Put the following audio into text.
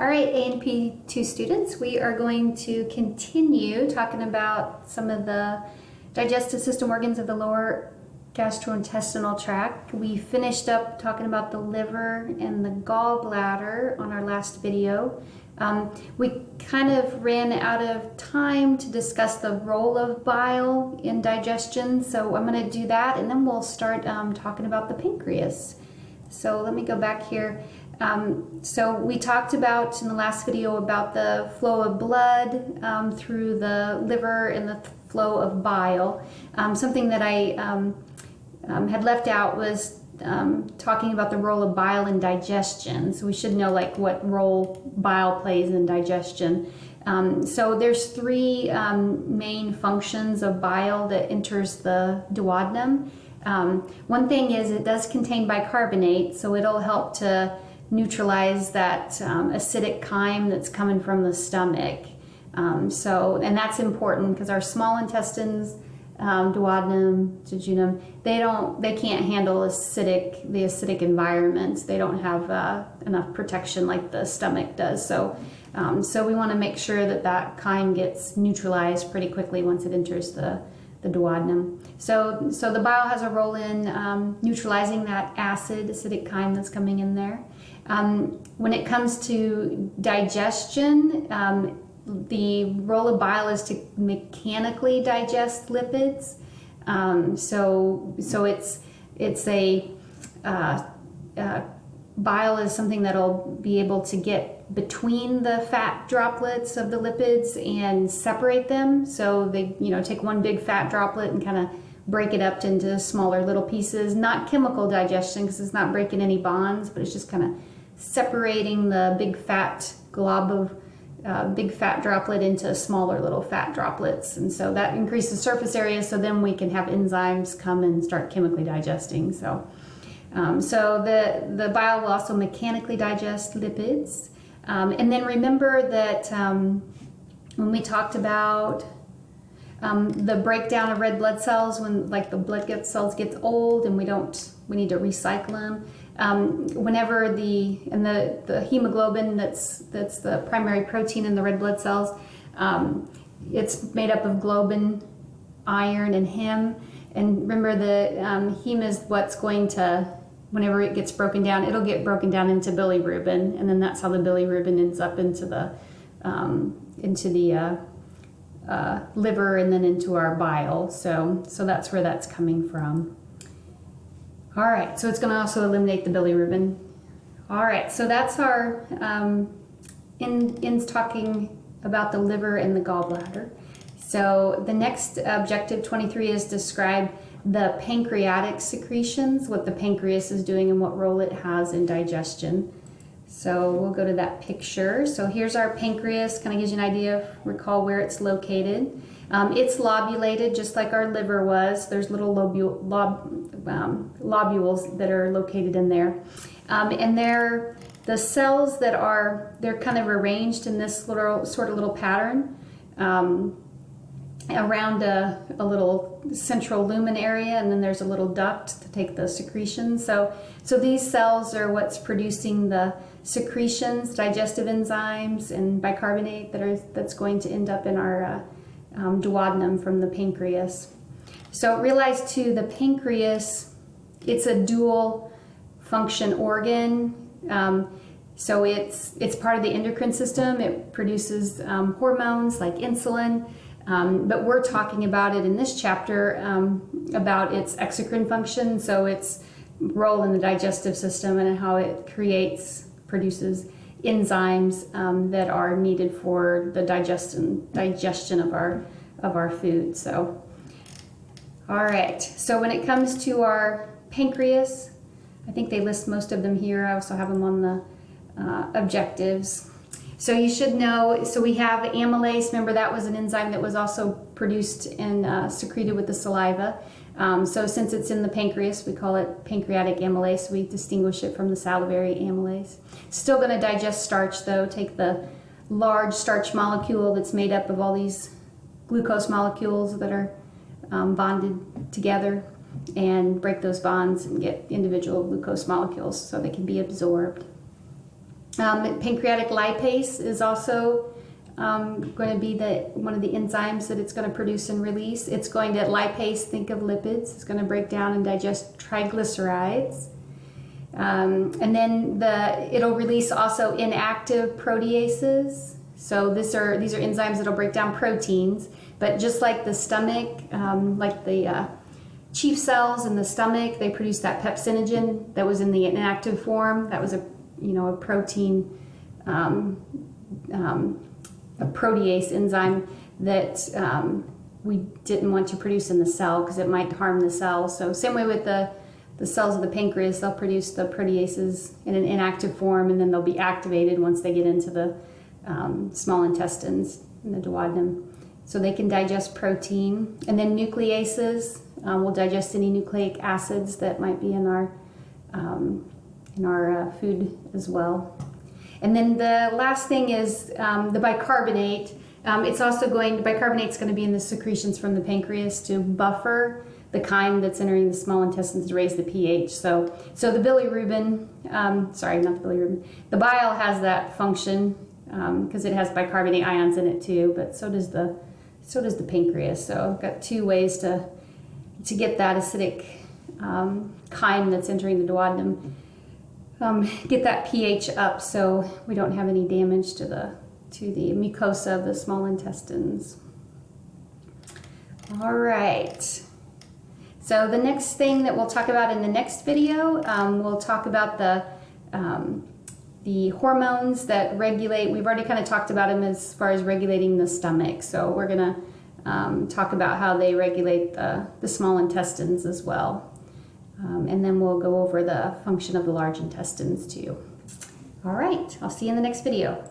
All right, A&P2 students, we are going to continue talking about some of the digestive system organs of the lower gastrointestinal tract. We finished up talking about the liver and the gallbladder on our last video. We kind of ran out of time to discuss the role of bile in digestion, so I'm going to do that and then we'll start talking about the pancreas. So let me go back here. So we talked about in the last video about the flow of blood through the liver and the flow of bile. Something that I had left out was talking about the role of bile in digestion. So we should know like what role bile plays in digestion. So there's three main functions of bile that enters the duodenum. One thing is it does contain bicarbonate, so it'll help to neutralize that acidic chyme that's coming from the stomach. And that's important because our small intestines, duodenum, jejunum, they can't handle the acidic environments. They don't have enough protection like the stomach does. So we want to make sure that chyme gets neutralized pretty quickly once it enters the duodenum. So the bile has a role in neutralizing that acidic chyme that's coming in there. When it comes to digestion, the role of bile is to mechanically digest lipids. So it's a bile is something that'll be able to get between the fat droplets of the lipids and separate them. So they take one big fat droplet and kind of break it up into smaller little pieces. Not chemical digestion because it's not breaking any bonds, but it's just kind of separating the big fat glob of big fat droplet into smaller little fat droplets. And so that increases surface area, so then we can have enzymes come and start chemically digesting. So the bile will also mechanically digest lipids. And then remember that when we talked about the breakdown of red blood cells, when like the blood cells gets old and we need to recycle them. Whenever the hemoglobin that's the primary protein in the red blood cells, it's made up of globin, iron, and heme. And remember the heme is what's going to, whenever it gets broken down, it'll get broken down into bilirubin, and then that's how the bilirubin ends up into the liver and then into our bile. So that's where that's coming from. All right, so it's going to also eliminate the bilirubin. All right, so that's our in talking about the liver and the gallbladder. So the next objective 23 is describe the pancreatic secretions, what the pancreas is doing and what role it has in digestion. So we'll go to that picture. So here's our pancreas, kind of gives you an idea, recall where it's located. It's lobulated just like our liver was. There's little lobules that are located in there. And they're the cells they're kind of arranged in this little pattern around a little central lumen area, and then there's a little duct to take the secretions. So these cells are what's producing the secretions, digestive enzymes, and bicarbonate that's going to end up in our duodenum from the pancreas. So realize too, the pancreas, it's a dual function organ. So it's part of the endocrine system. It produces hormones like insulin. But we're talking about it in this chapter about its exocrine function, so its role in the digestive system and how it produces enzymes that are needed for the digestion of our food. So, all right. So when it comes to our pancreas, I think they list most of them here. I also have them on the objectives. So you should know, so we have amylase. Remember that was an enzyme that was also produced and secreted with the saliva. So since it's in the pancreas, we call it pancreatic amylase. We distinguish it from the salivary amylase. Still going to digest starch though. Take the large starch molecule that's made up of all these glucose molecules that are bonded together and break those bonds and get individual glucose molecules so they can be absorbed. Pancreatic lipase is also going to be one of the enzymes that it's going to produce and release. It's going to, lipase, think of lipids. It's going to break down and digest triglycerides. And then it'll release also inactive proteases. So these are enzymes that'll break down proteins, but just like the stomach, like the chief cells in the stomach, they produce that pepsinogen that was in the inactive form. That was a protein, a protease enzyme that we didn't want to produce in the cell because it might harm the cell. So same way with the cells of the pancreas, they'll produce the proteases in an inactive form, and then they'll be activated once they get into the small intestines in the duodenum. So they can digest protein. And then nucleases will digest any nucleic acids that might be in our food as well. And then the last thing is the bicarbonate. Bicarbonate's going to be in the secretions from the pancreas to buffer the chyme that's entering the small intestines to raise the pH. So the bilirubin, the bile has that function because it has bicarbonate ions in it too, but so does the pancreas. So I've got two ways to get that acidic chyme that's entering the duodenum, get that pH up so we don't have any damage to the mucosa of the small intestines. All right. So the next thing that we'll talk about in the next video, we'll talk about the hormones that regulate. We've already kind of talked about them as far as regulating the stomach. So we're going to talk about how they regulate the small intestines as well. And then we'll go over the function of the large intestines too. All right, I'll see you in the next video.